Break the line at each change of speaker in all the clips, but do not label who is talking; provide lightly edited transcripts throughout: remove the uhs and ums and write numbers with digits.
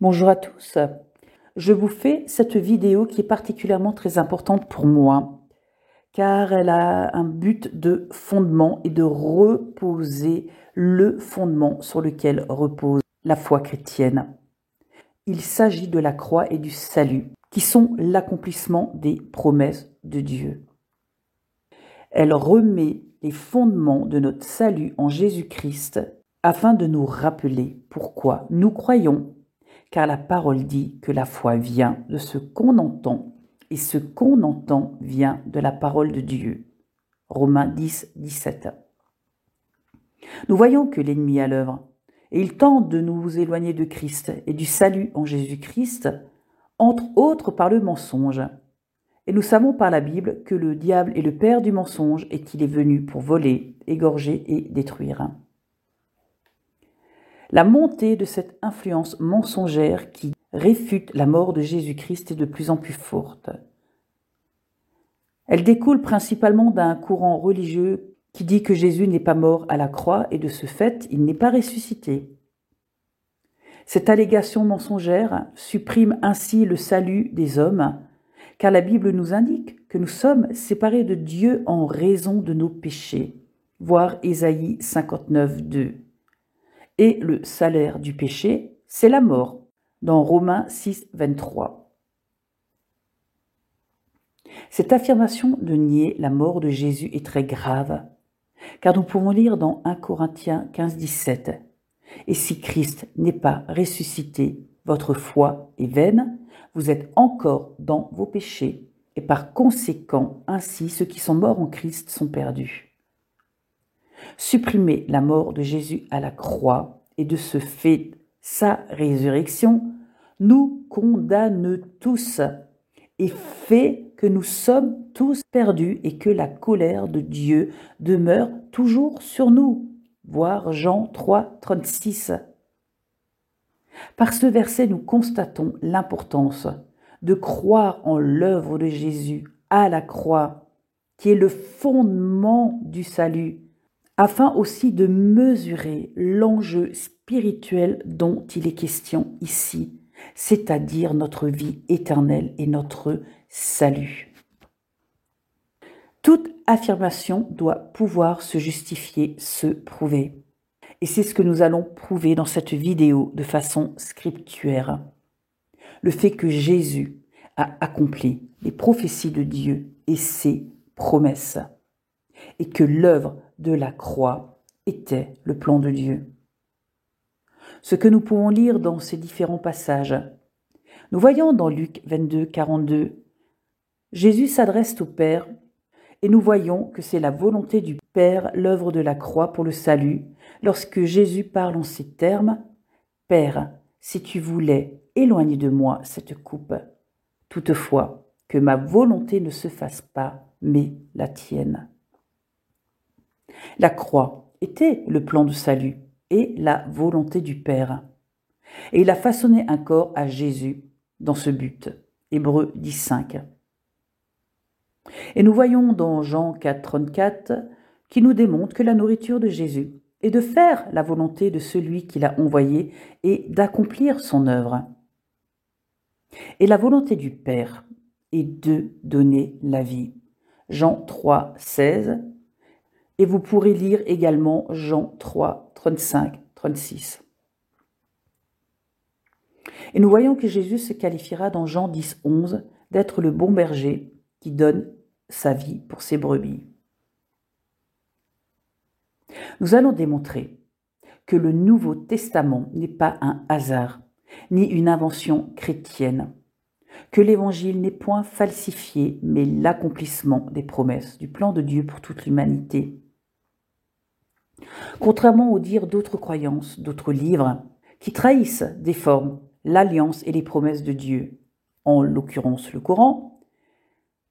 Bonjour à tous, je vous fais cette vidéo qui est particulièrement très importante pour moi car elle a un but de fondement et de reposer le fondement sur lequel repose la foi chrétienne. Il s'agit de la croix et du salut qui sont l'accomplissement des promesses de Dieu. Elle remet les fondements de notre salut en Jésus-Christ afin de nous rappeler pourquoi nous croyons. Car la parole dit que la foi vient de ce qu'on entend, et ce qu'on entend vient de la parole de Dieu. Romains 10, 17. Nous voyons que l'ennemi est à l'œuvre, et il tente de nous éloigner de Christ et du salut en Jésus-Christ, entre autres par le mensonge. Et nous savons par la Bible que le diable est le père du mensonge et qu'il est venu pour voler, égorger et détruire. La montée de cette influence mensongère qui réfute la mort de Jésus-Christ est de plus en plus forte. Elle découle principalement d'un courant religieux qui dit que Jésus n'est pas mort à la croix et de ce fait, il n'est pas ressuscité. Cette allégation mensongère supprime ainsi le salut des hommes, car la Bible nous indique que nous sommes séparés de Dieu en raison de nos péchés. Voir Ésaïe 59, 2. Et le salaire du péché, c'est la mort, dans Romains 6, 23. Cette affirmation de nier la mort de Jésus est très grave, car nous pouvons lire dans 1 Corinthiens 15, 17. Et si Christ n'est pas ressuscité, votre foi est vaine, vous êtes encore dans vos péchés, et par conséquent, ainsi ceux qui sont morts en Christ sont perdus. Supprimer la mort de Jésus à la croix et de ce fait sa résurrection nous condamne tous et fait que nous sommes tous perdus et que la colère de Dieu demeure toujours sur nous. Voir Jean 3, 36. Par ce verset, nous constatons l'importance de croire en l'œuvre de Jésus à la croix, qui est le fondement du salut, afin aussi de mesurer l'enjeu spirituel dont il est question ici, c'est-à-dire notre vie éternelle et notre salut. Toute affirmation doit pouvoir se justifier, se prouver. Et c'est ce que nous allons prouver dans cette vidéo de façon scriptuaire. Le fait que Jésus a accompli les prophéties de Dieu et ses promesses, et que l'œuvre de la croix était le plan de Dieu. Ce que nous pouvons lire dans ces différents passages, nous voyons dans Luc 22, 42, Jésus s'adresse au Père et nous voyons que c'est la volonté du Père, l'œuvre de la croix pour le salut, lorsque Jésus parle en ces termes, « Père, si tu voulais, éloigne de moi cette coupe. Toutefois, que ma volonté ne se fasse pas, mais la tienne. » La croix était le plan de salut et la volonté du Père. Et il a façonné un corps à Jésus dans ce but. Hébreux 10, 5. Et nous voyons dans Jean 4, 34 qui nous démontre que la nourriture de Jésus est de faire la volonté de celui qui l'a envoyé et d'accomplir son œuvre. Et la volonté du Père est de donner la vie. Jean 3, 16. Et vous pourrez lire également Jean 3, 35, 36. Et nous voyons que Jésus se qualifiera dans Jean 10, 11 d'être le bon berger qui donne sa vie pour ses brebis. Nous allons démontrer que le Nouveau Testament n'est pas un hasard, ni une invention chrétienne, que l'Évangile n'est point falsifié, mais l'accomplissement des promesses du plan de Dieu pour toute l'humanité. Contrairement aux dires d'autres croyances, d'autres livres, qui trahissent des formes, l'alliance et les promesses de Dieu, en l'occurrence le Coran,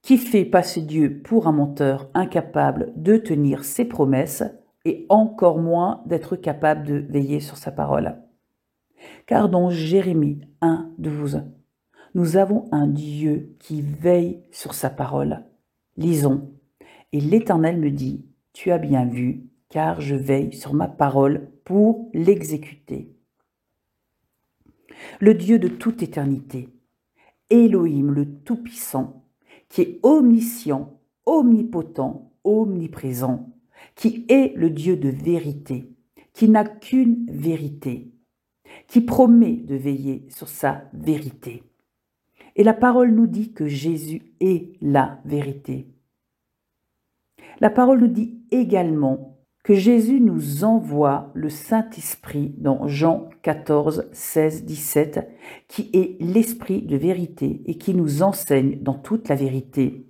qui fait passer Dieu pour un menteur incapable de tenir ses promesses et encore moins d'être capable de veiller sur sa parole. Car dans Jérémie 1, 12, nous avons un Dieu qui veille sur sa parole. Lisons. Et l'Éternel me dit, tu as bien vu, car je veille sur ma parole pour l'exécuter. le Dieu de toute éternité, Elohim le Tout-Puissant, qui est omniscient, omnipotent, omniprésent, qui est le Dieu de vérité, qui n'a qu'une vérité, qui promet de veiller sur sa vérité. Et la parole nous dit que Jésus est la vérité. La parole nous dit également que Jésus nous envoie le Saint-Esprit dans Jean 14, 16, 17, qui est l'Esprit de vérité et qui nous enseigne dans toute la vérité,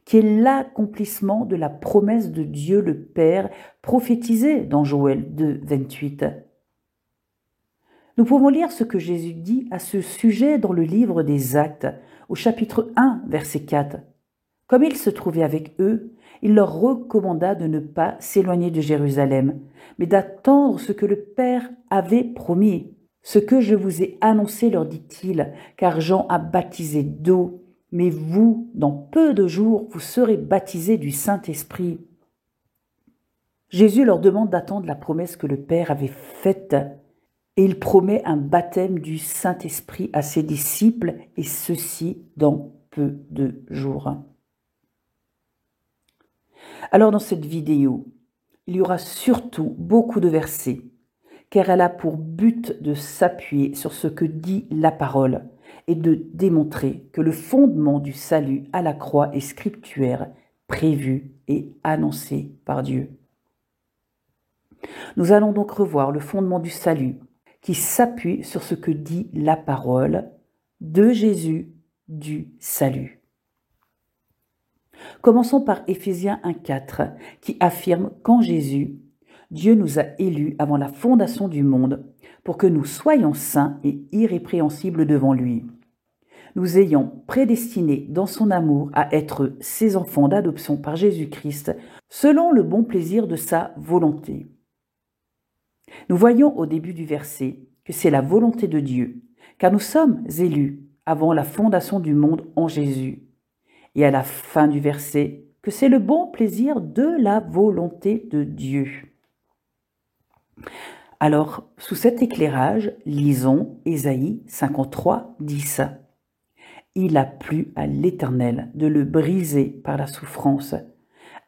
qui est l'accomplissement de la promesse de Dieu le Père prophétisée dans Joël 2, 28. Nous pouvons lire ce que Jésus dit à ce sujet dans le livre des Actes, au chapitre 1, verset 4. Comme il se trouvait avec eux, il leur recommanda de ne pas s'éloigner de Jérusalem, mais d'attendre ce que le Père avait promis. Ce que je vous ai annoncé, leur dit-il, car Jean a baptisé d'eau, mais vous, dans peu de jours, vous serez baptisés du Saint-Esprit. Jésus leur demande d'attendre la promesse que le Père avait faite, et il promet un baptême du Saint-Esprit à ses disciples, et ceci dans peu de jours. Alors dans cette vidéo, il y aura surtout beaucoup de versets, car elle a pour but de s'appuyer sur ce que dit la parole et de démontrer que le fondement du salut à la croix est scripturaire, prévu et annoncé par Dieu. Nous allons donc revoir le fondement du salut qui s'appuie sur ce que dit la parole de Jésus du salut. Commençons par Éphésiens 1,4 qui affirme qu'en Jésus, Dieu nous a élus avant la fondation du monde pour que nous soyons saints et irrépréhensibles devant lui, nous ayant prédestinés dans son amour à être ses enfants d'adoption par Jésus-Christ selon le bon plaisir de sa volonté. Nous voyons au début du verset que c'est la volonté de Dieu, car nous sommes élus avant la fondation du monde en Jésus. Et à la fin du verset, que c'est le bon plaisir de la volonté de Dieu. Alors, sous cet éclairage, lisons Ésaïe 53, 10. Il a plu à l'Éternel de le briser par la souffrance,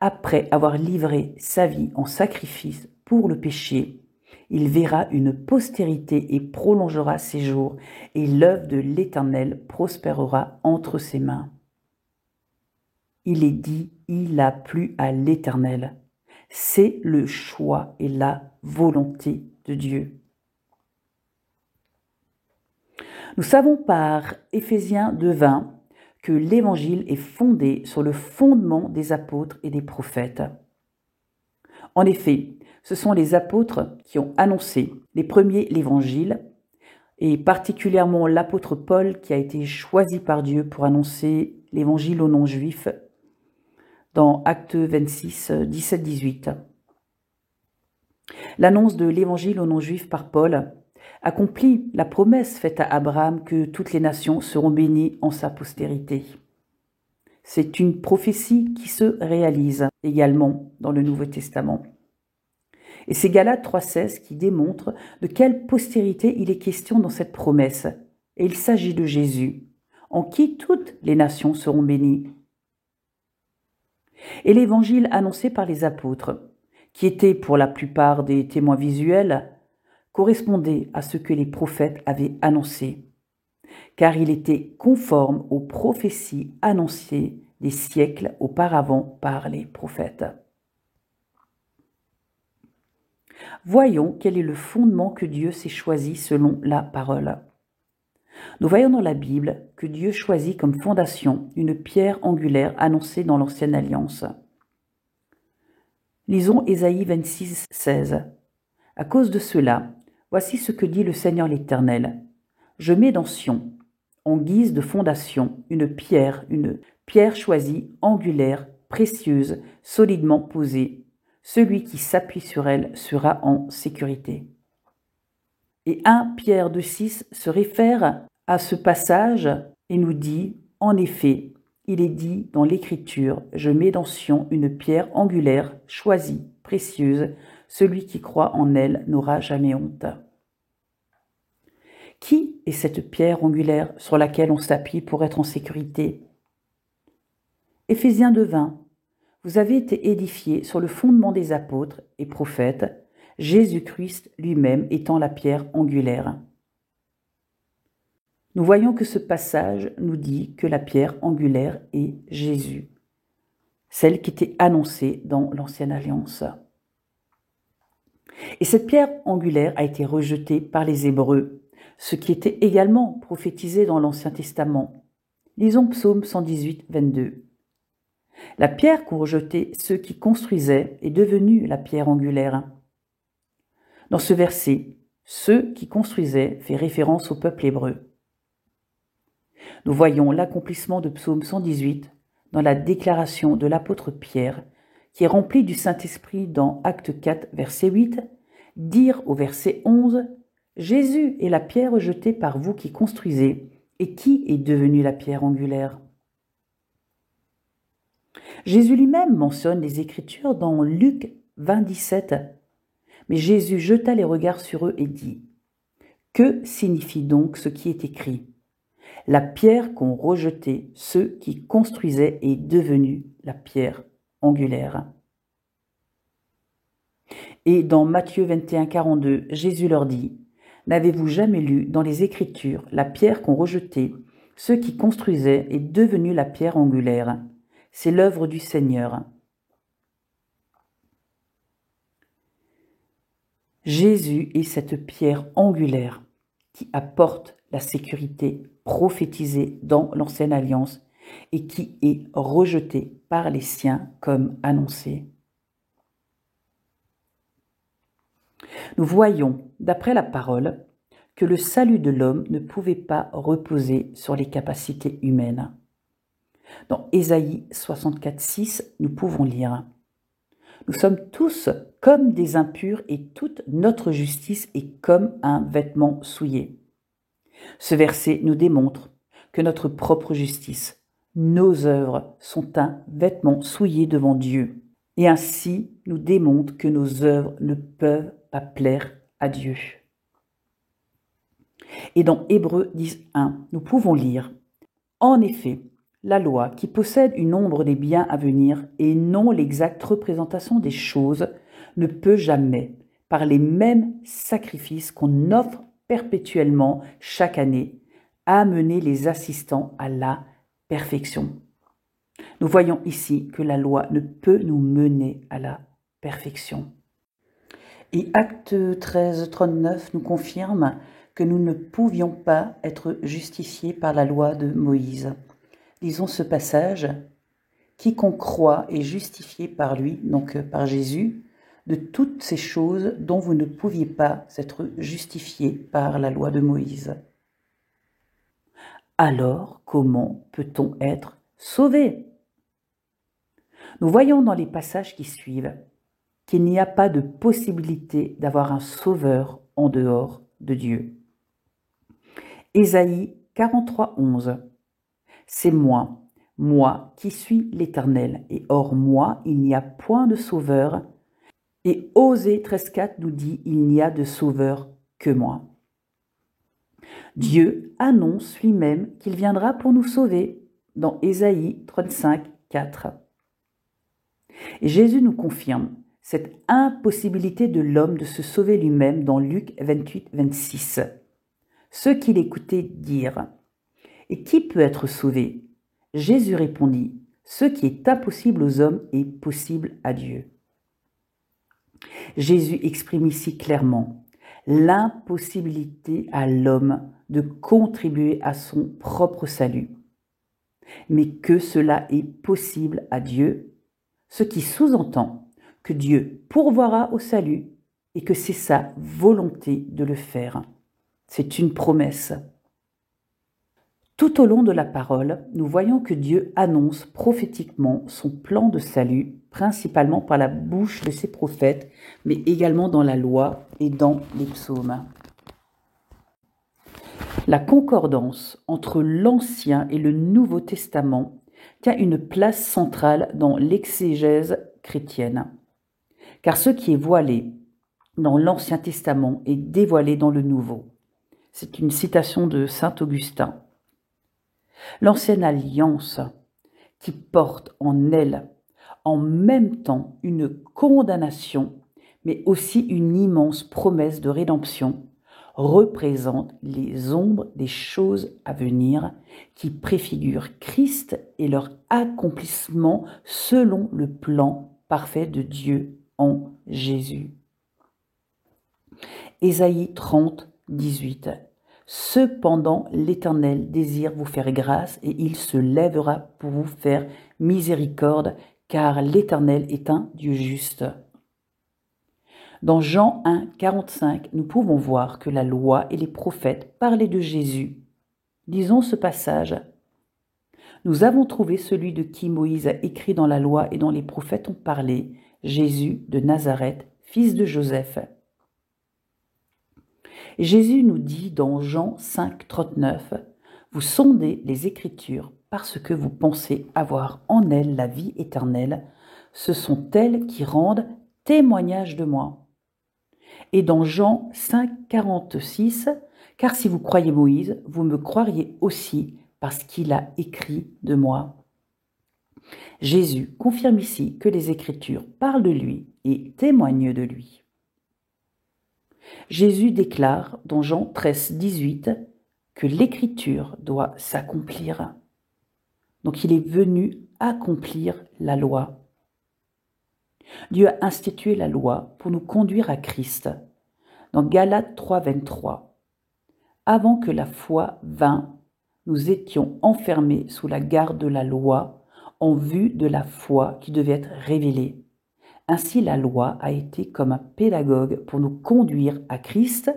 après avoir livré sa vie en sacrifice pour le péché. Il verra une postérité et prolongera ses jours, et l'œuvre de l'Éternel prospérera entre ses mains. Il est dit, il a plu à l'Éternel. C'est le choix et la volonté de Dieu. Nous savons par Éphésiens 2,20 que l'Évangile est fondé sur le fondement des apôtres et des prophètes. En effet, ce sont les apôtres qui ont annoncé les premiers l'Évangile, et particulièrement l'apôtre Paul qui a été choisi par Dieu pour annoncer l'Évangile aux non-juifs, dans Actes 26, 17-18. L'annonce de l'Évangile aux non-juifs par Paul accomplit la promesse faite à Abraham que toutes les nations seront bénies en sa postérité. C'est une prophétie qui se réalise également dans le Nouveau Testament. Et c'est Galates 3,16 qui démontre de quelle postérité il est question dans cette promesse. Et il s'agit de Jésus, en qui toutes les nations seront bénies. Et l'évangile annoncé par les apôtres, qui étaient pour la plupart des témoins visuels, correspondait à ce que les prophètes avaient annoncé, car il était conforme aux prophéties annoncées des siècles auparavant par les prophètes. Voyons quel est le fondement que Dieu s'est choisi selon la parole. Nous voyons dans la Bible que Dieu choisit comme fondation une pierre angulaire annoncée dans l'Ancienne Alliance. Lisons Ésaïe 26, 16. À cause de cela, voici ce que dit le Seigneur l'Éternel. Je mets dans Sion, en guise de fondation, une pierre choisie, angulaire, précieuse, solidement posée. Celui qui s'appuie sur elle sera en sécurité. Et 1 Pierre 2,6 se réfère à ce passage et nous dit, en effet, il est dit dans l'Écriture, je mets dans Sion une pierre angulaire, choisie, précieuse, celui qui croit en elle n'aura jamais honte. Qui est cette pierre angulaire sur laquelle on s'appuie pour être en sécurité? Éphésiens 2:20. Vous avez été édifiés sur le fondement des apôtres et prophètes, Jésus-Christ lui-même étant la pierre angulaire. Nous voyons que ce passage nous dit que la pierre angulaire est Jésus, celle qui était annoncée dans l'Ancienne Alliance. Et cette pierre angulaire a été rejetée par les Hébreux, ce qui était également prophétisé dans l'Ancien Testament. Lisons Psaume 118, 22. La pierre qu'ont rejetée ceux qui construisaient est devenue la pierre angulaire. Dans ce verset, ceux qui construisaient fait référence au peuple hébreu. Nous voyons l'accomplissement de Psaume 118 dans la déclaration de l'apôtre Pierre, qui est remplie du Saint-Esprit dans Acte 4, verset 8, dire au verset 11 « Jésus est la pierre rejetée par vous qui construisez, et qui est devenue la pierre angulaire ?» Jésus lui-même mentionne les Écritures dans Luc 20, 17. Mais Jésus jeta les regards sur eux et dit « Que signifie donc ce qui est écrit ? La pierre qu'ont rejetée ceux qui construisaient est devenue la pierre angulaire. » Et dans Matthieu 21, 42, Jésus leur dit « N'avez-vous jamais lu dans les Écritures la pierre qu'ont rejetée ceux qui construisaient est devenue la pierre angulaire ? C'est l'œuvre du Seigneur. » Jésus est cette pierre angulaire qui apporte la sécurité prophétisée dans l'Ancienne Alliance et qui est rejetée par les siens comme annoncée. Nous voyons, d'après la parole, que le salut de l'homme ne pouvait pas reposer sur les capacités humaines. Dans Ésaïe 64, 6, nous pouvons lire « Nous sommes tous comme des impurs et toute notre justice est comme un vêtement souillé. » Ce verset nous démontre que notre propre justice, nos œuvres sont un vêtement souillé devant Dieu. Et ainsi nous démontre que nos œuvres ne peuvent pas plaire à Dieu. Et dans Hébreux 10:1, nous pouvons lire « En effet, la loi, qui possède une ombre des biens à venir et non l'exacte représentation des choses, ne peut jamais, par les mêmes sacrifices qu'on offre perpétuellement chaque année, amener les assistants à la perfection. » Nous voyons ici que la loi ne peut nous mener à la perfection. Et Acte 13, 39 nous confirme que nous ne pouvions pas être justifiés par la loi de Moïse. Lisons ce passage. « Quiconque croit est justifié par lui, donc par Jésus, de toutes ces choses dont vous ne pouviez pas être justifiés par la loi de Moïse. » Alors, comment peut-on être sauvé ? Nous voyons dans les passages qui suivent qu'il n'y a pas de possibilité d'avoir un sauveur en dehors de Dieu. Ésaïe 43, 11. C'est moi qui suis l'Éternel, et hors moi il n'y a point de sauveur. Et Osée 13,4 nous dit il n'y a de sauveur que moi. Dieu annonce lui-même qu'il viendra pour nous sauver dans Ésaïe 35, 4. Et Jésus nous confirme cette impossibilité de l'homme de se sauver lui-même dans Luc 28, 26. Ceux qui l'écoutaient dirent « Et qui peut être sauvé ?» Jésus répondit « Ce qui est impossible aux hommes est possible à Dieu. » Jésus exprime ici clairement l'impossibilité à l'homme de contribuer à son propre salut, mais que cela est possible à Dieu, ce qui sous-entend que Dieu pourvoira au salut et que c'est sa volonté de le faire. C'est une promesse. Tout au long de la parole, nous voyons que Dieu annonce prophétiquement son plan de salut, principalement par la bouche de ses prophètes, mais également dans la loi et dans les psaumes. La concordance entre l'Ancien et le Nouveau Testament tient une place centrale dans l'exégèse chrétienne, car ce qui est voilé dans l'Ancien Testament est dévoilé dans le Nouveau. C'est une citation de saint Augustin. L'ancienne alliance qui porte en elle en même temps une condamnation, mais aussi une immense promesse de rédemption, représente les ombres des choses à venir qui préfigurent Christ et leur accomplissement selon le plan parfait de Dieu en Jésus. Ésaïe 30, 18. Cependant, l'Éternel désire vous faire grâce et il se lèvera pour vous faire miséricorde, car l'Éternel est un Dieu juste. Dans Jean 1, 45, nous pouvons voir que la loi et les prophètes parlaient de Jésus. Lisons ce passage. Nous avons trouvé celui de qui Moïse a écrit dans la loi et dont les prophètes ont parlé, Jésus de Nazareth, fils de Joseph. Et Jésus nous dit dans Jean 5, 39, « Vous sondez les Écritures parce que vous pensez avoir en elles la vie éternelle. Ce sont elles qui rendent témoignage de moi. » Et dans Jean 5, 46, « Car si vous croyez Moïse, vous me croiriez aussi parce qu'il a écrit de moi. » Jésus confirme ici que les Écritures parlent de lui et témoignent de lui. Jésus déclare dans Jean 13, 18 que l'Écriture doit s'accomplir. Donc il est venu accomplir la loi. Dieu a institué la loi pour nous conduire à Christ. Dans Galates 3, 23, avant que la foi vînt, nous étions enfermés sous la garde de la loi en vue de la foi qui devait être révélée. Ainsi, la loi a été comme un pédagogue pour nous conduire à Christ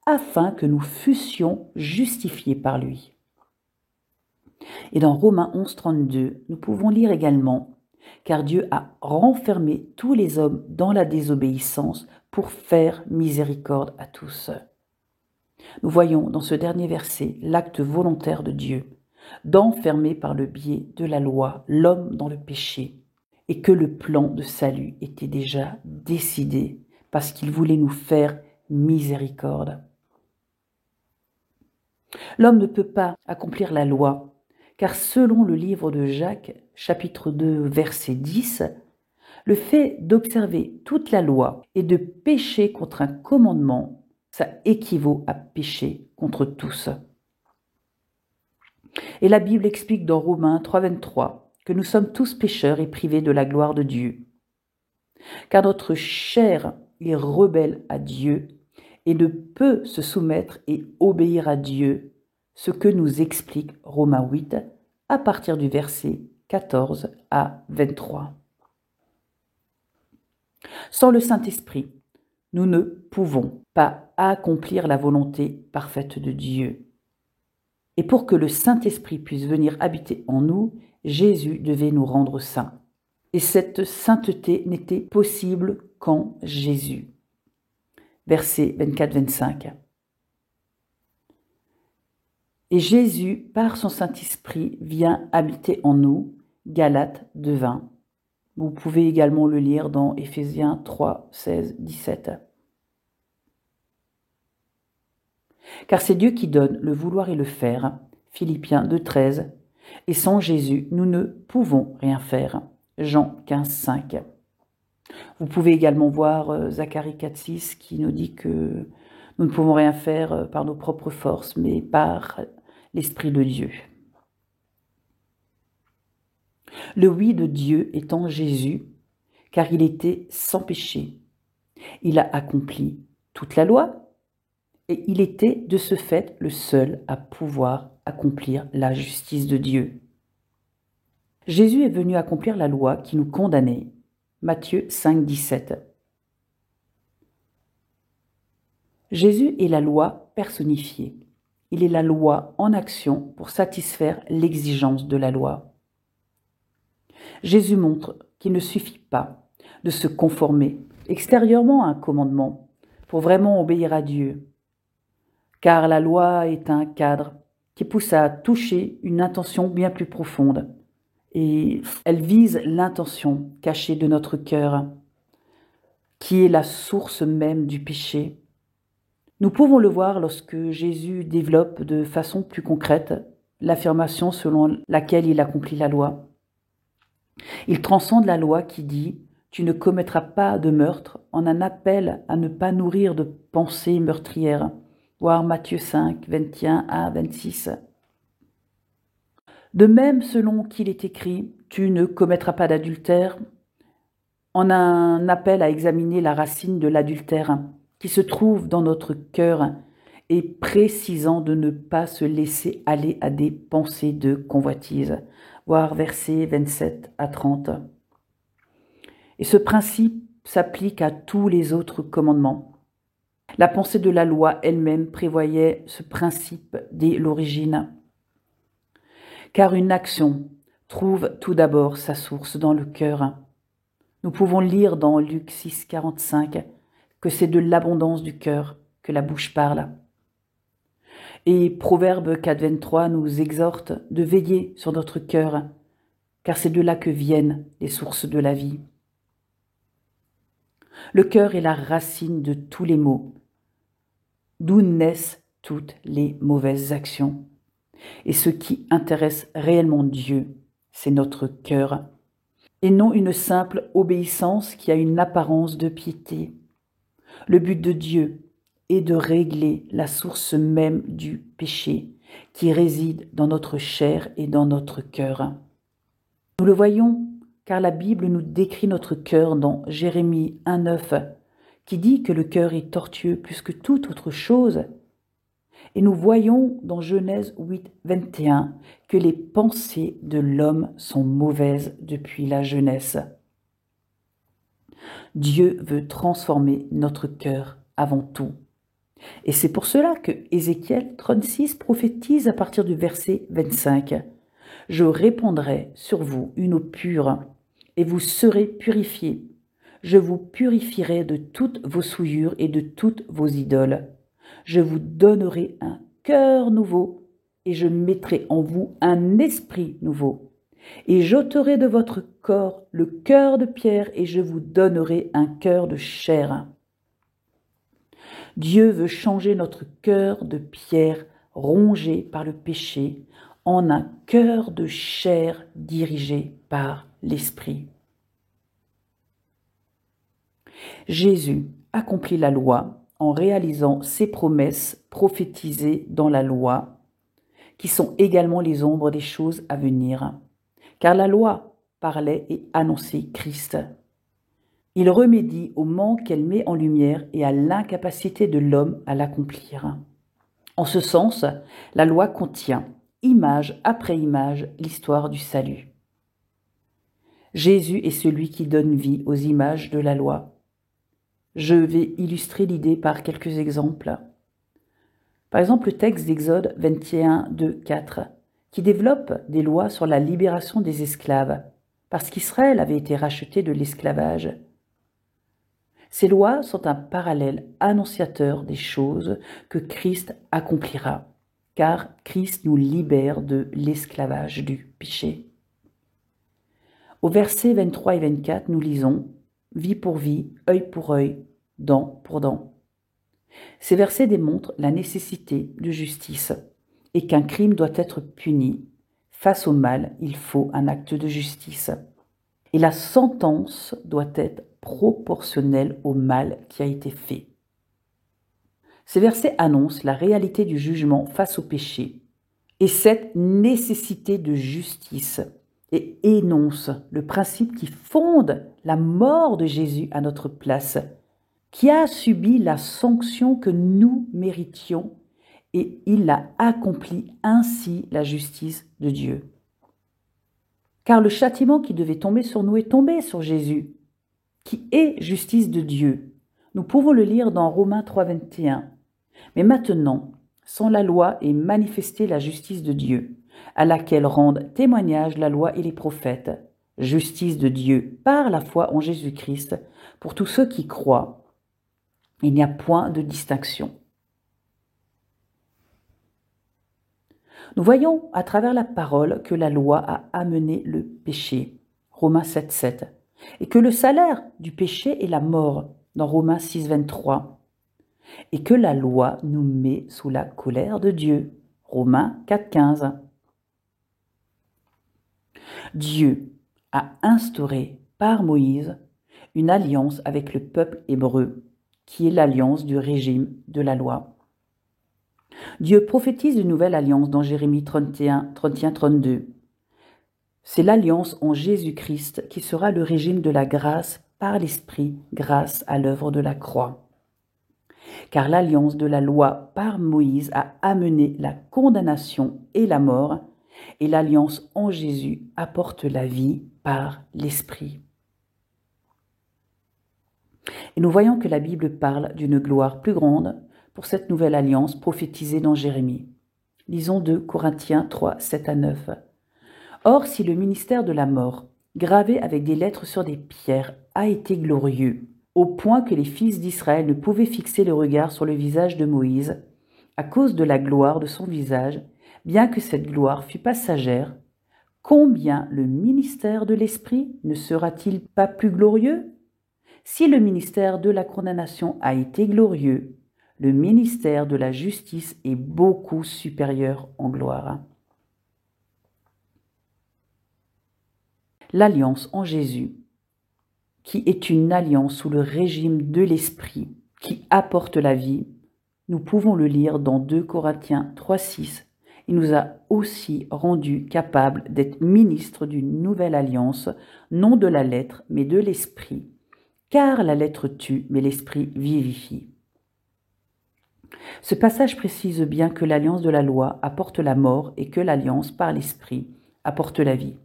afin que nous fussions justifiés par lui. Et dans Romains 11, 32, nous pouvons lire également « Car Dieu a renfermé tous les hommes dans la désobéissance pour faire miséricorde à tous. » Nous voyons dans ce dernier verset l'acte volontaire de Dieu d'enfermer par le biais de la loi l'homme dans le péché, et que le plan de salut était déjà décidé parce qu'il voulait nous faire miséricorde. L'homme ne peut pas accomplir la loi, car selon le livre de Jacques, chapitre 2, verset 10, le fait d'observer toute la loi et de pécher contre un commandement, ça équivaut à pécher contre tous. Et la Bible explique dans Romains 3, 23, que nous sommes tous pécheurs et privés de la gloire de Dieu. Car notre chair est rebelle à Dieu et ne peut se soumettre et obéir à Dieu, ce que nous explique Romains 8 à partir du verset 14 à 23. Sans le Saint-Esprit, nous ne pouvons pas accomplir la volonté parfaite de Dieu. Et pour que le Saint-Esprit puisse venir habiter en nous, Jésus devait nous rendre saints. Et cette sainteté n'était possible qu'en Jésus. Versets 24-25. Et Jésus, par son Saint-Esprit, vient habiter en nous, Galates 2:20. Vous pouvez également le lire dans Éphésiens 3, 16, 17. Car c'est Dieu qui donne le vouloir et le faire, Philippiens 2,13, et sans Jésus, nous ne pouvons rien faire, Jean 15, 5. Vous pouvez également voir Zacharie 4,6 qui nous dit que nous ne pouvons rien faire par nos propres forces, mais par l'Esprit de Dieu. Le oui de Dieu est en Jésus, car il était sans péché. Il a accompli toute la loi, et il était de ce fait le seul à pouvoir accomplir la justice de Dieu. Jésus est venu accomplir la loi qui nous condamnait. Matthieu 5, 17. Jésus est la loi personnifiée. Il est la loi en action pour satisfaire l'exigence de la loi. Jésus montre qu'il ne suffit pas de se conformer extérieurement à un commandement pour vraiment obéir à Dieu, car la loi est un cadre qui pousse à toucher une intention bien plus profonde, et elle vise l'intention cachée de notre cœur, qui est la source même du péché. Nous pouvons le voir lorsque Jésus développe de façon plus concrète l'affirmation selon laquelle il accomplit la loi. Il transcende la loi qui dit « Tu ne commettras pas de meurtre » en un appel à ne pas nourrir de pensées meurtrières, voir Matthieu 5, 21 à 26. De même, selon qu'il est écrit « Tu ne commettras pas d'adultère » en un appel à examiner la racine de l'adultère qui se trouve dans notre cœur et précisant de ne pas se laisser aller à des pensées de convoitise, voir versets 27 à 30. Et ce principe s'applique à tous les autres commandements. La pensée de la loi elle-même prévoyait ce principe dès l'origine. Car une action trouve tout d'abord sa source dans le cœur. Nous pouvons lire dans Luc 6, 45 que c'est de l'abondance du cœur que la bouche parle. Et Proverbe 4, 23 nous exhorte de veiller sur notre cœur, car c'est de là que viennent les sources de la vie. Le cœur est la racine de tous les maux, d'où naissent toutes les mauvaises actions. Et ce qui intéresse réellement Dieu, c'est notre cœur, et non une simple obéissance qui a une apparence de piété. Le but de Dieu est de régler la source même du péché qui réside dans notre chair et dans notre cœur. Nous le voyons car la Bible nous décrit notre cœur dans Jérémie 1,9 qui dit que le cœur est tortueux plus que toute autre chose. Et nous voyons dans Genèse 8, 21 que les pensées de l'homme sont mauvaises depuis la jeunesse. Dieu veut transformer notre cœur avant tout. Et c'est pour cela que Ézéchiel 36 prophétise à partir du verset 25. « Je répandrai sur vous une eau pure, et vous serez purifiés. Je vous purifierai de toutes vos souillures et de toutes vos idoles. Je vous donnerai un cœur nouveau, et je mettrai en vous un esprit nouveau. Et j'ôterai de votre corps le cœur de pierre, et je vous donnerai un cœur de chair. » Dieu veut changer notre cœur de pierre rongé par le péché en un cœur de chair dirigé par l'Esprit. Jésus accomplit la loi en réalisant ses promesses prophétisées dans la loi, qui sont également les ombres des choses à venir, car la loi parlait et annonçait Christ. Il remédie au manque qu'elle met en lumière et à l'incapacité de l'homme à l'accomplir. En ce sens, la loi contient, image après image, l'histoire du salut. Jésus est celui qui donne vie aux images de la loi. Je vais illustrer l'idée par quelques exemples. Par exemple, le texte d'Exode 21, 2, 4, qui développe des lois sur la libération des esclaves, parce qu'Israël avait été racheté de l'esclavage. Ces lois sont un parallèle annonciateur des choses que Christ accomplira, car Christ nous libère de l'esclavage du péché. Au verset 23 et 24, nous lisons « Vie pour vie, œil pour œil, dent pour dent ». Ces versets démontrent la nécessité de justice et qu'un crime doit être puni. Face au mal, il faut un acte de justice. Et la sentence doit être proportionnelle au mal qui a été fait. Ces versets annoncent la réalité du jugement face au péché et cette nécessité de justice et énoncent le principe qui fonde la mort de Jésus à notre place, qui a subi la sanction que nous méritions et il a accompli ainsi la justice de Dieu. Car le châtiment qui devait tomber sur nous est tombé sur Jésus, qui est justice de Dieu. Nous pouvons le lire dans Romains 3, 21. Mais maintenant, sans la loi est manifestée la justice de Dieu, à laquelle rendent témoignage la loi et les prophètes, justice de Dieu par la foi en Jésus-Christ, pour tous ceux qui croient. Il n'y a point de distinction. Nous voyons à travers la parole que la loi a amené le péché, Romains 7, 7, et que le salaire du péché est la mort, dans Romains 6, 23. et que la loi nous met sous la colère de Dieu. Romains 4,15. Dieu a instauré par Moïse une alliance avec le peuple hébreu, qui est l'alliance du régime de la loi. Dieu prophétise une nouvelle alliance dans Jérémie 31-32. C'est l'alliance en Jésus-Christ qui sera le régime de la grâce par l'Esprit grâce à l'œuvre de la croix. Car l'alliance de la loi par Moïse a amené la condamnation et la mort, et l'alliance en Jésus apporte la vie par l'Esprit. Et nous voyons que la Bible parle d'une gloire plus grande pour cette nouvelle alliance prophétisée dans Jérémie. Lisons 2 Corinthiens 3, 7-9. Or, si le ministère de la mort, gravé avec des lettres sur des pierres, a été glorieux, au point que les fils d'Israël ne pouvaient fixer le regard sur le visage de Moïse, à cause de la gloire de son visage, bien que cette gloire fût passagère, combien le ministère de l'Esprit ne sera-t-il pas plus glorieux? Si le ministère de la condamnation a été glorieux, le ministère de la justice est beaucoup supérieur en gloire. L'alliance en Jésus, qui est une alliance sous le régime de l'Esprit, qui apporte la vie, nous pouvons le lire dans 2 Corinthiens 3,6. Il nous a aussi rendus capables d'être ministres d'une nouvelle alliance, non de la lettre, mais de l'Esprit. Car la lettre tue, mais l'Esprit vivifie. Ce passage précise bien que l'alliance de la loi apporte la mort et que l'alliance par l'Esprit apporte la vie.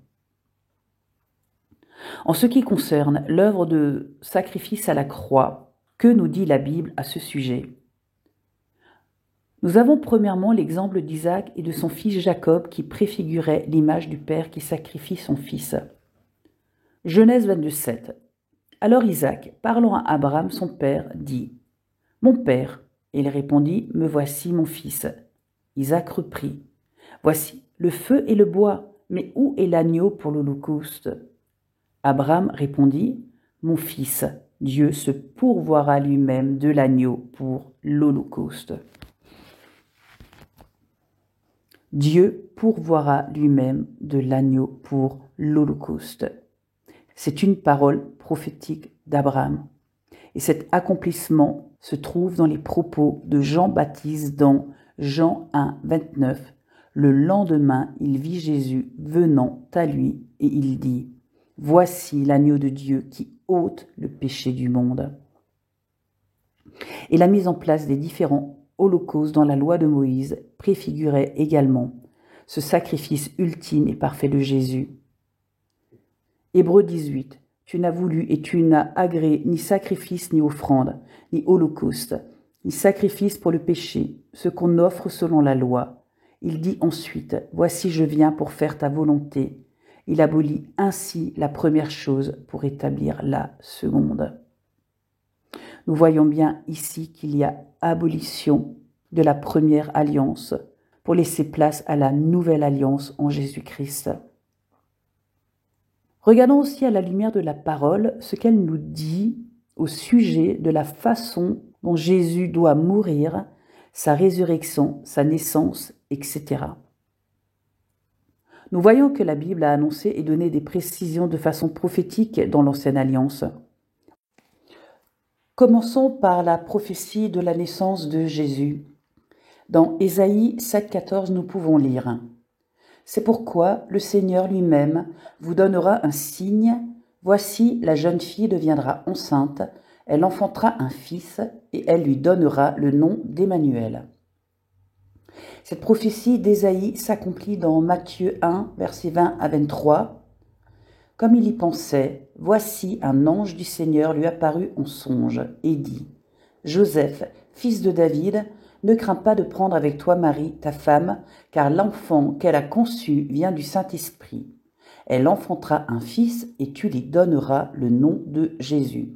En ce qui concerne l'œuvre de sacrifice à la croix, que nous dit la Bible à ce sujet? Nous avons premièrement l'exemple d'Isaac et de son fils Jacob qui préfigurait l'image du Père qui sacrifie son fils. Genèse 22:7. Alors Isaac, parlant à Abraham son père, dit « Mon père » et il répondit « Me voici mon fils ». Isaac reprit « Voici le feu et le bois, mais où est l'agneau pour l'holocauste » Abraham répondit « Mon fils, Dieu se pourvoira lui-même de l'agneau pour l'holocauste. » Dieu pourvoira lui-même de l'agneau pour l'holocauste. C'est une parole prophétique d'Abraham. Et cet accomplissement se trouve dans les propos de Jean-Baptiste dans Jean 1, 29. Le lendemain, il vit Jésus venant à lui et il dit « Voici l'agneau de Dieu qui ôte le péché du monde. » Et la mise en place des différents holocaustes dans la loi de Moïse préfigurait également ce sacrifice ultime et parfait de Jésus. Hébreux 18. Tu n'as voulu et tu n'as agréé ni sacrifice ni offrande, ni holocauste, ni sacrifice pour le péché, ce qu'on offre selon la loi. Il dit ensuite, voici je viens pour faire ta volonté. Il abolit ainsi la première chose pour établir la seconde. Nous voyons bien ici qu'il y a abolition de la première alliance pour laisser place à la nouvelle alliance en Jésus-Christ. Regardons aussi à la lumière de la parole ce qu'elle nous dit au sujet de la façon dont Jésus doit mourir, sa résurrection, sa naissance, etc. Nous voyons que la Bible a annoncé et donné des précisions de façon prophétique dans l'Ancienne Alliance. Commençons par la prophétie de la naissance de Jésus. Dans Ésaïe 7,14, nous pouvons lire « C'est pourquoi le Seigneur lui-même vous donnera un signe. Voici, la jeune fille deviendra enceinte, elle enfantera un fils et elle lui donnera le nom d'Emmanuel. » Cette prophétie d'Ésaïe s'accomplit dans Matthieu 1, versets 20 à 23. Comme il y pensait, voici un ange du Seigneur lui apparut en songe et dit « Joseph, fils de David, ne crains pas de prendre avec toi Marie, ta femme, car l'enfant qu'elle a conçu vient du Saint-Esprit. Elle enfantera un fils et tu lui donneras le nom de Jésus.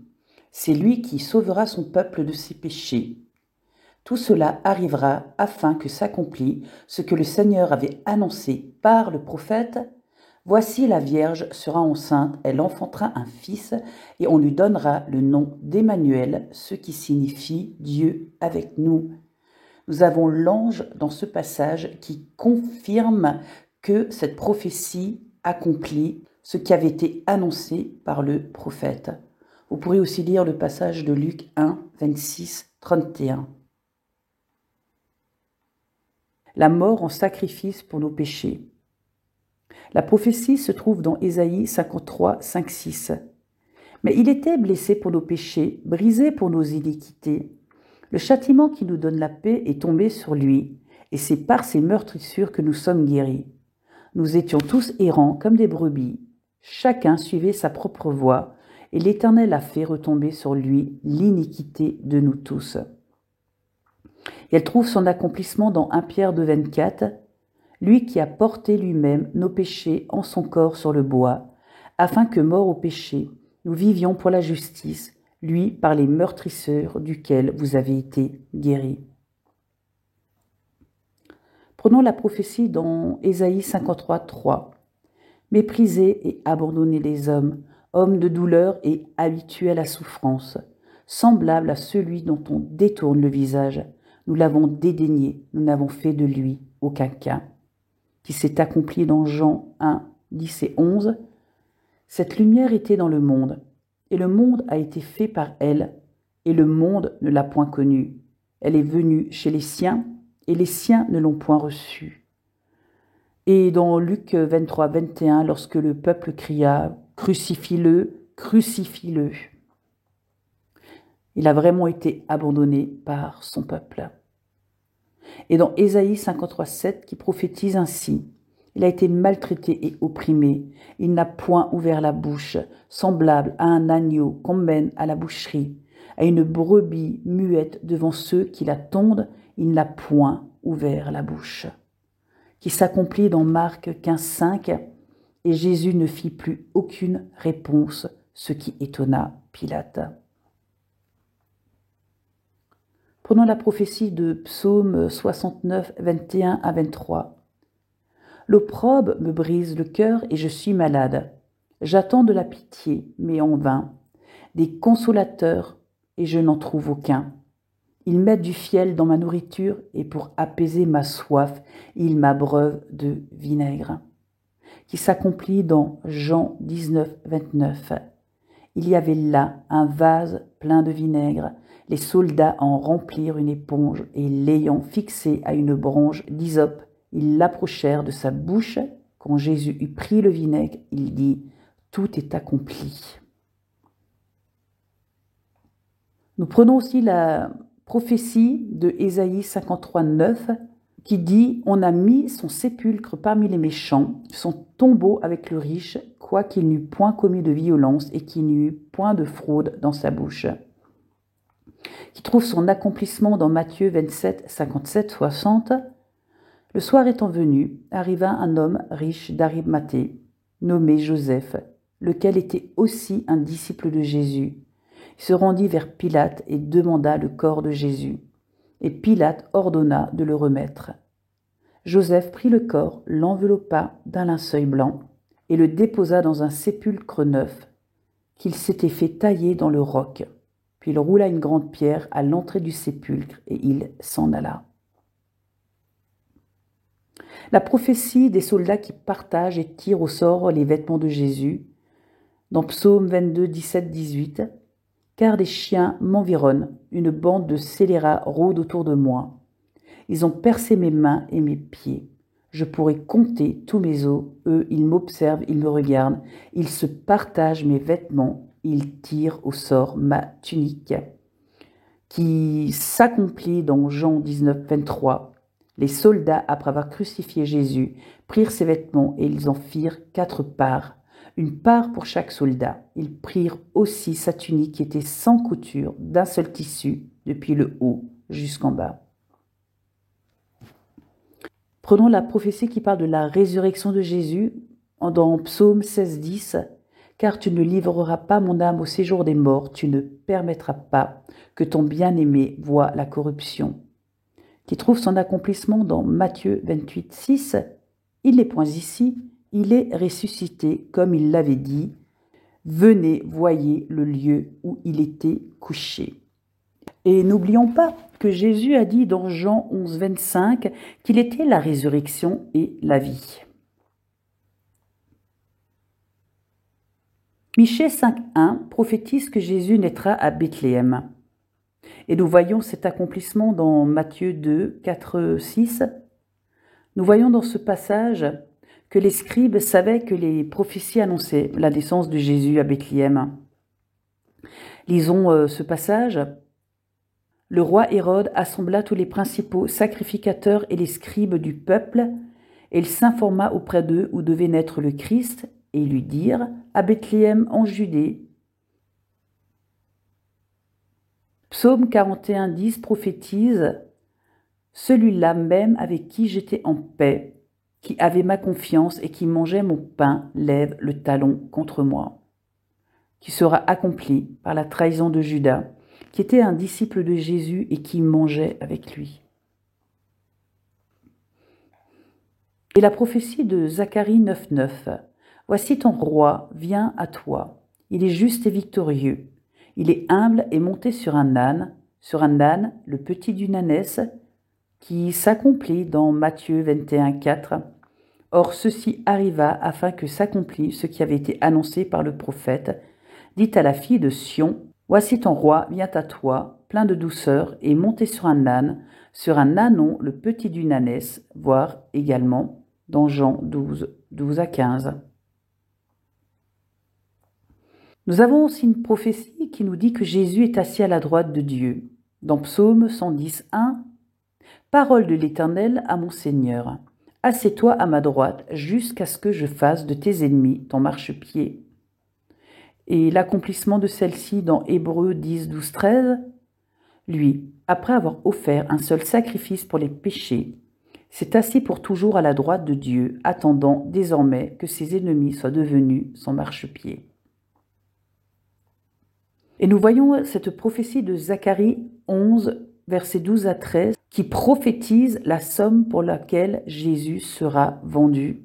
C'est lui qui sauvera son peuple de ses péchés. Tout cela arrivera afin que s'accomplisse ce que le Seigneur avait annoncé par le prophète. Voici la Vierge sera enceinte, elle enfantera un fils, et on lui donnera le nom d'Emmanuel, ce qui signifie Dieu avec nous. Nous avons l'ange dans ce passage qui confirme que cette prophétie accomplit ce qui avait été annoncé par le prophète. Vous pourrez aussi lire le passage de Luc 1, 26, 31. La mort en sacrifice pour nos péchés. La prophétie se trouve dans Ésaïe 53, 5, 6. Mais il était blessé pour nos péchés, brisé pour nos iniquités. Le châtiment qui nous donne la paix est tombé sur lui, et c'est par ses meurtrissures que nous sommes guéris. Nous étions tous errants comme des brebis. Chacun suivait sa propre voie, et l'Éternel a fait retomber sur lui l'iniquité de nous tous. Et elle trouve son accomplissement dans 1 Pierre 2, 24. Lui qui a porté lui-même nos péchés en son corps sur le bois, afin que, morts au péché, nous vivions pour la justice, lui par les meurtrisseurs duquel vous avez été guéris. Prenons la prophétie dans Ésaïe 53, 3. Méprisés et abandonnés les hommes, hommes de douleur et habitués à la souffrance, semblables à celui dont on détourne le visage, nous l'avons dédaigné, nous n'avons fait de lui aucun cas. Qui s'est accompli dans Jean 1, 10 et 11. Cette lumière était dans le monde, et le monde a été fait par elle, et le monde ne l'a point connue. Elle est venue chez les siens, et les siens ne l'ont point reçue. Et dans Luc 23, 21, lorsque le peuple cria « Crucifie-le, crucifie-le », il a vraiment été abandonné par son peuple. Et dans Ésaïe 53, 7, qui prophétise ainsi, il a été maltraité et opprimé, il n'a point ouvert la bouche, semblable à un agneau qu'on mène à la boucherie, à une brebis muette devant ceux qui la tondent, il n'a point ouvert la bouche. Qui s'accomplit dans Marc 15, 5, et Jésus ne fit plus aucune réponse, ce qui étonna Pilate. Prenons la prophétie de Psaume 69, 21 à 23. L'opprobre me brise le cœur et je suis malade. J'attends de la pitié, mais en vain, des consolateurs, et je n'en trouve aucun. Ils mettent du fiel dans ma nourriture, et pour apaiser ma soif, ils m'abreuvent de vinaigre. Qui s'accomplit dans Jean 19, 29. Il y avait là un vase plein de vinaigre. Les soldats en remplirent une éponge, et l'ayant fixé à une branche d'hysope, ils l'approchèrent de sa bouche. Quand Jésus eut pris le vinaigre, il dit « Tout est accompli ». Nous prenons aussi la prophétie de Ésaïe 53, 9 qui dit « On a mis son sépulcre parmi les méchants, son tombeau avec le riche, quoiqu'il n'eût point commis de violence et qu'il n'y eût point de fraude dans sa bouche » qui trouve son accomplissement dans Matthieu 27, 57, 60. Le soir étant venu, arriva un homme riche d'Arimathée, nommé Joseph, lequel était aussi un disciple de Jésus. Il se rendit vers Pilate et demanda le corps de Jésus. Et Pilate ordonna de le remettre. Joseph prit le corps, l'enveloppa d'un linceul blanc et le déposa dans un sépulcre neuf qu'il s'était fait tailler dans le roc. Puis il roula une grande pierre à l'entrée du sépulcre et il s'en alla. La prophétie des soldats qui partagent et tirent au sort les vêtements de Jésus, dans Psaume 22, 17, 18, « Car des chiens m'environnent, une bande de scélérats rôde autour de moi. Ils ont percé mes mains et mes pieds. Je pourrais compter tous mes os, eux, ils m'observent, ils me regardent, ils se partagent mes vêtements. Il tire au sort ma tunique, qui s'accomplit dans Jean 19, 23. Les soldats, après avoir crucifié Jésus, prirent ses vêtements et ils en firent 4 parts, une part pour chaque soldat. Ils prirent aussi sa tunique qui était sans couture, d'un seul tissu, depuis le haut jusqu'en bas. Prenons la prophétie qui parle de la résurrection de Jésus dans Psaume 16, 10. Car tu ne livreras pas mon âme au séjour des morts, tu ne permettras pas que ton bien-aimé voie la corruption. Qui trouve son accomplissement dans Matthieu 28, 6. Il n'est point ici, il est ressuscité comme il l'avait dit. Venez, voyez le lieu où il était couché. Et n'oublions pas que Jésus a dit dans Jean 11, 25 qu'il était la résurrection et la vie. Michée 5.1 prophétise que Jésus naîtra à Bethléem. Et nous voyons cet accomplissement dans Matthieu 2, 4, 6. Nous voyons dans ce passage que les scribes savaient que les prophéties annonçaient la naissance de Jésus à Bethléem. Lisons ce passage. Le roi Hérode assembla tous les principaux sacrificateurs et les scribes du peuple, et il s'informa auprès d'eux où devait naître le Christ, et ils lui dirent « À Bethléem en Judée ». Psaume 41.10 prophétise « Celui-là même avec qui j'étais en paix, qui avait ma confiance et qui mangeait mon pain, lève le talon contre moi », qui sera accompli par la trahison de Judas, qui était un disciple de Jésus et qui mangeait avec lui. Et la prophétie de Zacharie 9.9 « Voici ton roi vient à toi, il est juste et victorieux, il est humble et monté sur un âne, le petit d'une ânesse, qui s'accomplit dans Matthieu 21.4. Or ceci arriva afin que s'accomplisse ce qui avait été annoncé par le prophète. Dit à la fille de Sion, voici ton roi vient à toi, plein de douceur, et monté sur un ânon, le petit d'une ânesse, voire également dans Jean 12, 12 à 15. Nous avons aussi une prophétie qui nous dit que Jésus est assis à la droite de Dieu. Dans Psaume 110.1, parole de l'Éternel à mon Seigneur, assieds-toi à ma droite jusqu'à ce que je fasse de tes ennemis ton marchepied. Et l'accomplissement de celle-ci dans Hébreux 10, 12, 13, lui, après avoir offert un seul sacrifice pour les péchés, s'est assis pour toujours à la droite de Dieu, attendant désormais que ses ennemis soient devenus son marchepied. Et nous voyons cette prophétie de Zacharie 11, versets 12 à 13, qui prophétise la somme pour laquelle Jésus sera vendu.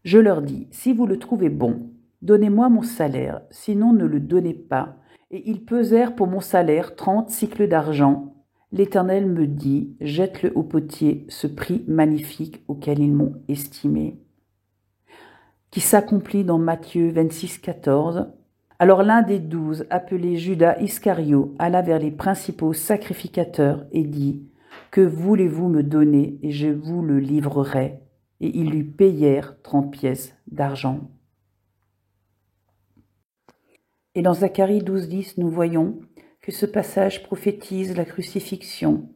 Je leur dis, si vous le trouvez bon, donnez-moi mon salaire, sinon ne le donnez pas. Et ils pesèrent pour mon salaire 30 cycles d'argent. L'Éternel me dit, jette-le au potier, ce prix magnifique auquel ils m'ont estimé. Qui s'accomplit dans Matthieu 26, 14. Alors l'un des 12, appelé Judas Iscario, alla vers les principaux sacrificateurs et dit, que voulez-vous me donner et je vous le livrerai. Et ils lui payèrent 30 pièces d'argent. Et dans Zacharie 12.10, nous voyons que ce passage prophétise la crucifixion,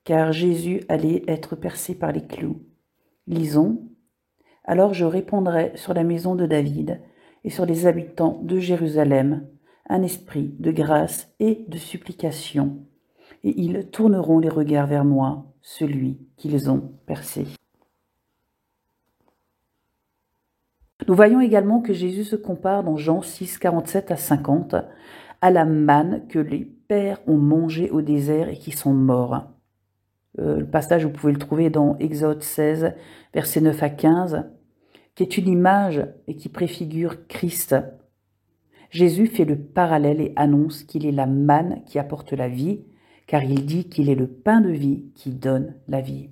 car Jésus allait être percé par les clous. Lisons. Alors je répandrai sur la maison de David et sur les habitants de Jérusalem un esprit de grâce et de supplication, et ils tourneront les regards vers moi, celui qu'ils ont percé. Nous voyons également que Jésus se compare dans Jean 6, 47 à 50 à la manne que les pères ont mangée au désert et qui sont morts. Le passage, vous pouvez le trouver dans Exode 16, versets 9 à 15, qui est une image et qui préfigure Christ. Jésus fait le parallèle et annonce qu'il est la manne qui apporte la vie, car il dit qu'il est le pain de vie qui donne la vie.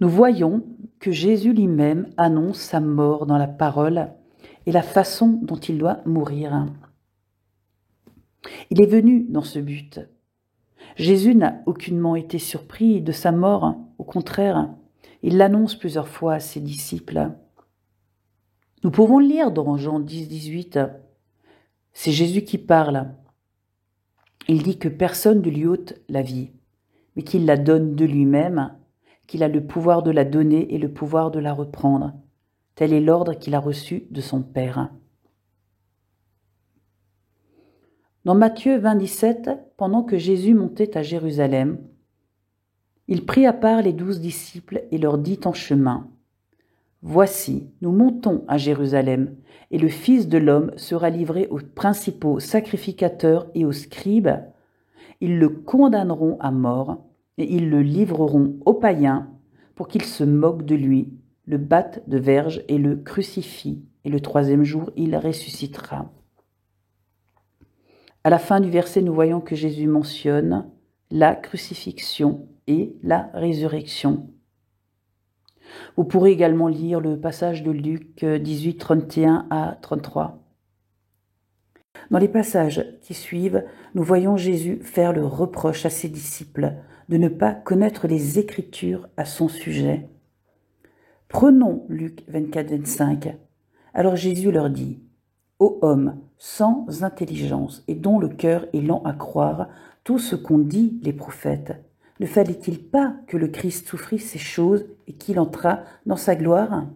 Nous voyons que Jésus lui-même annonce sa mort dans la parole et la façon dont il doit mourir. Il est venu dans ce but. Jésus n'a aucunement été surpris de sa mort, au contraire, il l'annonce plusieurs fois à ses disciples. Nous pouvons le lire dans Jean 10, 18. C'est Jésus qui parle. Il dit que personne ne lui ôte la vie, mais qu'il la donne de lui-même, qu'il a le pouvoir de la donner et le pouvoir de la reprendre. Tel est l'ordre qu'il a reçu de son Père. Dans Matthieu 27, pendant que Jésus montait à Jérusalem, il prit à part les 12 disciples et leur dit en chemin, « Voici, nous montons à Jérusalem, et le Fils de l'homme sera livré aux principaux sacrificateurs et aux scribes. Ils le condamneront à mort, et ils le livreront aux païens pour qu'ils se moquent de lui, le batte de verge et le crucifie, et le troisième jour, il ressuscitera. À la fin du verset, nous voyons que Jésus mentionne la crucifixion et la résurrection. Vous pourrez également lire le passage de Luc 18, 31 à 33. Dans les passages qui suivent, nous voyons Jésus faire le reproche à ses disciples de ne pas connaître les Écritures à son sujet. Prenons Luc 24, 25. Alors Jésus leur dit : « Ô homme sans intelligence et dont le cœur est lent à croire tout ce qu'ont dit les prophètes, ne fallait-il pas que le Christ souffrit ces choses et qu'il entrât dans sa gloire ?»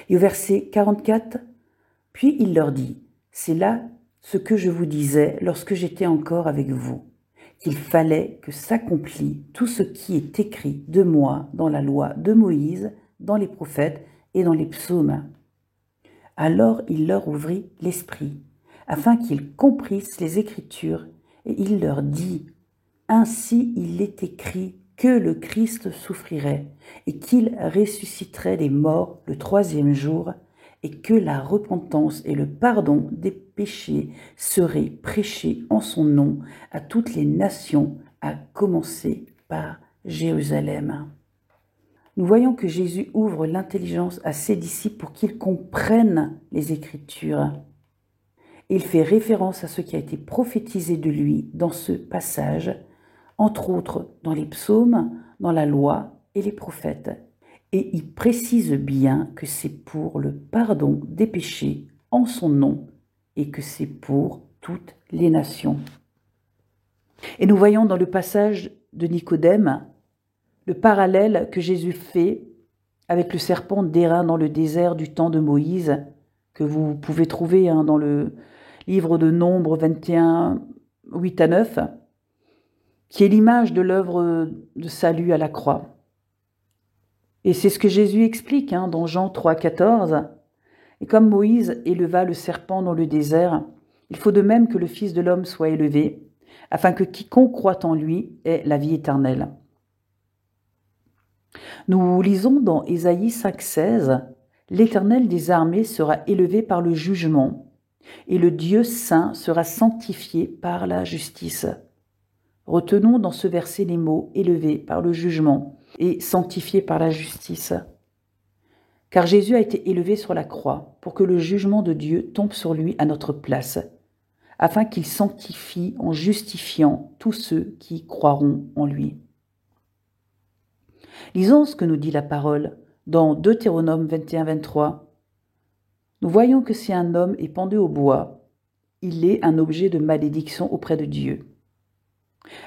Et au verset 44, « Puis il leur dit : c'est là ce que je vous disais lorsque j'étais encore avec vous, qu'il fallait que s'accomplît tout ce qui est écrit de moi dans la loi de Moïse, dans les prophètes et dans les psaumes. Alors il leur ouvrit l'esprit, afin qu'ils comprissent les Écritures, et il leur dit : ainsi il est écrit que le Christ souffrirait, et qu'il ressusciterait des morts le troisième jour, et que la repentance et le pardon des péchés seraient prêchés en son nom à toutes les nations, à commencer par Jérusalem. Nous voyons que Jésus ouvre l'intelligence à ses disciples pour qu'ils comprennent les Écritures. Il fait référence à ce qui a été prophétisé de lui dans ce passage, entre autres dans les psaumes, dans la loi et les prophètes. Et il précise bien que c'est pour le pardon des péchés en son nom et que c'est pour toutes les nations. Et nous voyons dans le passage de Nicodème le parallèle que Jésus fait avec le serpent d'airain dans le désert du temps de Moïse, que vous pouvez trouver dans le livre de Nombres 21, 8 à 9, qui est l'image de l'œuvre de salut à la croix. Et c'est ce que Jésus explique dans Jean 3, 14. Et comme Moïse éleva le serpent dans le désert, il faut de même que le Fils de l'homme soit élevé, afin que quiconque croit en lui ait la vie éternelle. Nous lisons dans Ésaïe 5, 16, « L'Éternel des armées sera élevé par le jugement, et le Dieu saint sera sanctifié par la justice. » Retenons dans ce verset les mots « élevé par le jugement » et « sanctifié par la justice ». Car Jésus a été élevé sur la croix pour que le jugement de Dieu tombe sur lui à notre place, afin qu'il sanctifie en justifiant tous ceux qui croiront en lui. Lisons ce que nous dit la parole dans Deutéronome 21, 23. Nous voyons que si un homme est pendu au bois, il est un objet de malédiction auprès de Dieu.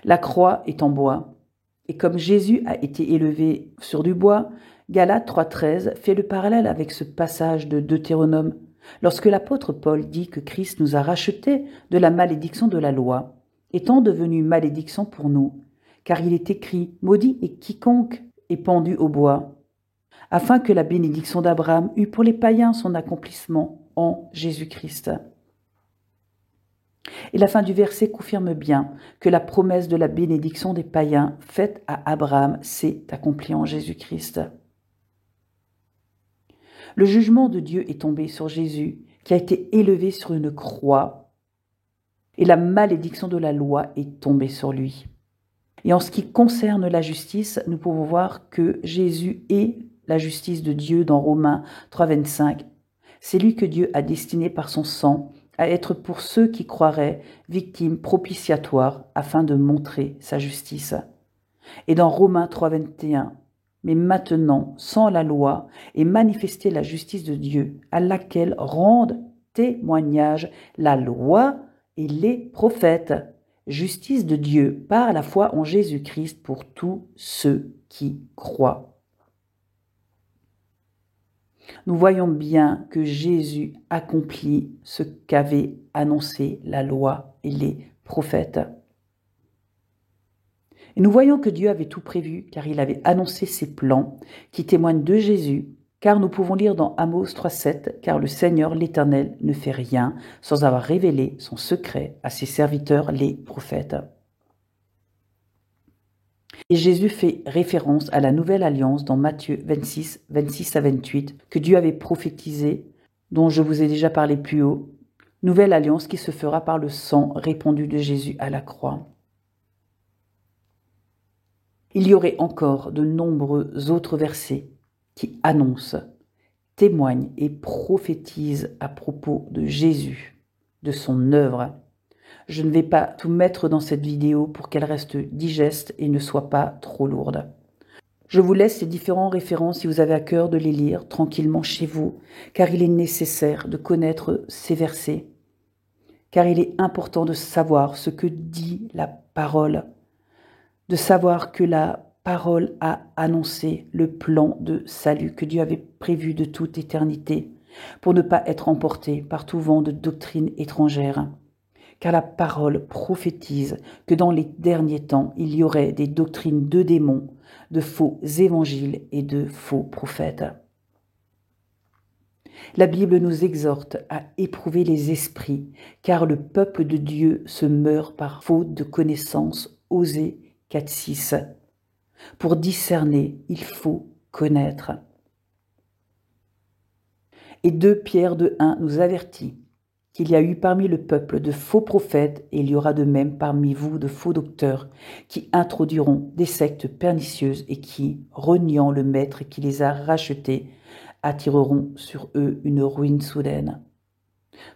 La croix est en bois, et comme Jésus a été élevé sur du bois, Galates 3,13 fait le parallèle avec ce passage de Deutéronome, lorsque l'apôtre Paul dit que Christ nous a rachetés de la malédiction de la loi, étant devenu malédiction pour nous, car il est écrit « Maudit est quiconque est pendu au bois », afin que la bénédiction d'Abraham eût pour les païens son accomplissement en Jésus-Christ. Et la fin du verset confirme bien que la promesse de la bénédiction des païens faite à Abraham s'est accomplie en Jésus-Christ. Le jugement de Dieu est tombé sur Jésus, qui a été élevé sur une croix, et la malédiction de la loi est tombée sur lui. Et en ce qui concerne la justice, nous pouvons voir que Jésus est la justice de Dieu dans Romains 3, 25. C'est lui que Dieu a destiné par son sang à être pour ceux qui croiraient victime propitiatoire afin de montrer sa justice. Et dans Romains 3, 21, mais maintenant, sans la loi, est manifestée la justice de Dieu, à laquelle rendent témoignage la loi et les prophètes. Justice de Dieu par la foi en Jésus-Christ pour tous ceux qui croient. Nous voyons bien que Jésus accomplit ce qu'avaient annoncé la loi et les prophètes. Et nous voyons que Dieu avait tout prévu, car il avait annoncé ses plans qui témoignent de Jésus, car nous pouvons lire dans Amos 3,7 « Car le Seigneur l'Éternel ne fait rien sans avoir révélé son secret à ses serviteurs les prophètes. » Et Jésus fait référence à la nouvelle alliance dans Matthieu 26, 26 à 28, que Dieu avait prophétisé, dont je vous ai déjà parlé plus haut. Nouvelle alliance qui se fera par le sang répandu de Jésus à la croix. Il y aurait encore de nombreux autres versets qui annoncent, témoignent et prophétisent à propos de Jésus, de son œuvre. Je ne vais pas tout mettre dans cette vidéo pour qu'elle reste digeste et ne soit pas trop lourde. Je vous laisse les différentes références si vous avez à cœur de les lire tranquillement chez vous, car il est nécessaire de connaître ces versets, car il est important de savoir ce que dit la parole, de savoir que la parole a annoncé le plan de salut que Dieu avait prévu de toute éternité, pour ne pas être emporté par tout vent de doctrine étrangère. Car la parole prophétise que dans les derniers temps, il y aurait des doctrines de démons, de faux évangiles et de faux prophètes. La Bible nous exhorte à éprouver les esprits, car le peuple de Dieu se meurt par faute de connaissance. Osée 4:6. Pour discerner, il faut connaître. Et 2 Pierre 2:1 nous avertit qu'il y a eu parmi le peuple de faux prophètes, et il y aura de même parmi vous de faux docteurs, qui introduiront des sectes pernicieuses et qui, reniant le Maître qui les a rachetés, attireront sur eux une ruine soudaine.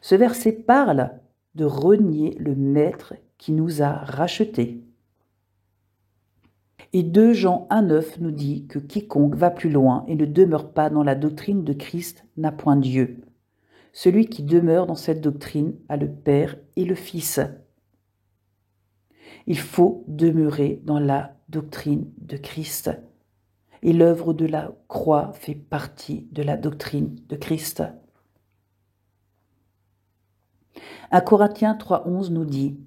Ce verset parle de renier le Maître qui nous a rachetés. Et 2 Jean 1:9 nous dit que quiconque va plus loin et ne demeure pas dans la doctrine de Christ n'a point Dieu. Celui qui demeure dans cette doctrine a le Père et le Fils. Il faut demeurer dans la doctrine de Christ. Et l'œuvre de la croix fait partie de la doctrine de Christ. 1 Corinthiens 3:11 nous dit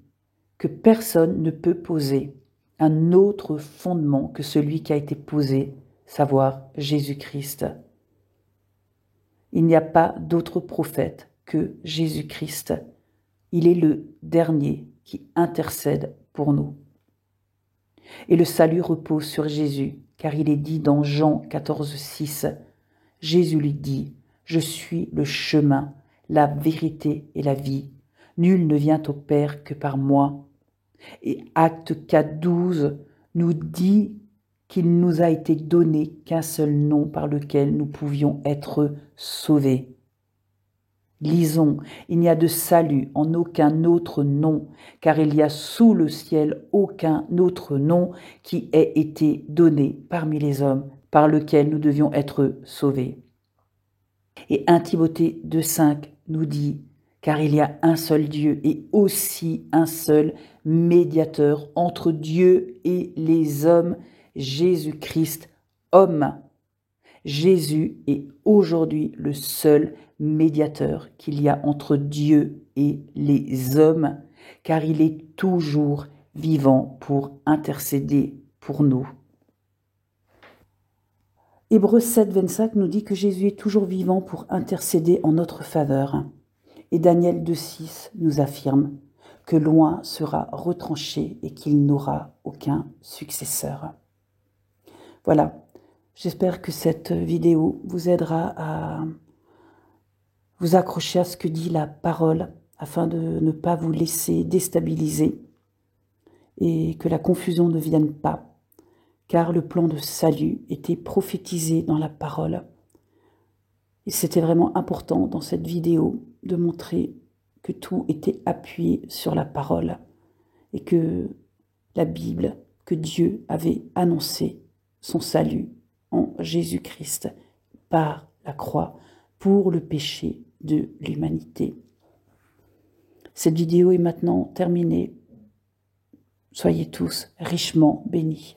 que personne ne peut poser un autre fondement que celui qui a été posé, savoir Jésus-Christ. Il n'y a pas d'autre prophète que Jésus-Christ. Il est le dernier qui intercède pour nous. Et le salut repose sur Jésus, car il est dit dans Jean 14:6, Jésus lui dit, « Je suis le chemin, la vérité et la vie. Nul ne vient au Père que par moi. » Et Acte 4:12 nous dit qu'il nous a été donné qu'un seul nom par lequel nous pouvions être sauvés. Lisons, il n'y a de salut en aucun autre nom, car il y a sous le ciel aucun autre nom qui ait été donné parmi les hommes, par lequel nous devions être sauvés. Et 1 Timothée 2:5 nous dit, car il y a un seul Dieu et aussi un seul médiateur entre Dieu et les hommes, Jésus-Christ, homme. Jésus est aujourd'hui le seul médiateur qu'il y a entre Dieu et les hommes, car il est toujours vivant pour intercéder pour nous. Hébreux 7:25 nous dit que Jésus est toujours vivant pour intercéder en notre faveur. Et Daniel 2:6 nous affirme que loin sera retranché et qu'il n'aura aucun successeur. Voilà, j'espère que cette vidéo vous aidera à vous accrocher à ce que dit la parole afin de ne pas vous laisser déstabiliser et que la confusion ne vienne pas, car le plan de salut était prophétisé dans la parole. Et c'était vraiment important dans cette vidéo de montrer que tout était appuyé sur la parole et que la Bible, que Dieu avait annoncé son salut en Jésus-Christ par la croix pour le péché de l'humanité. Cette vidéo est maintenant terminée. Soyez tous richement bénis.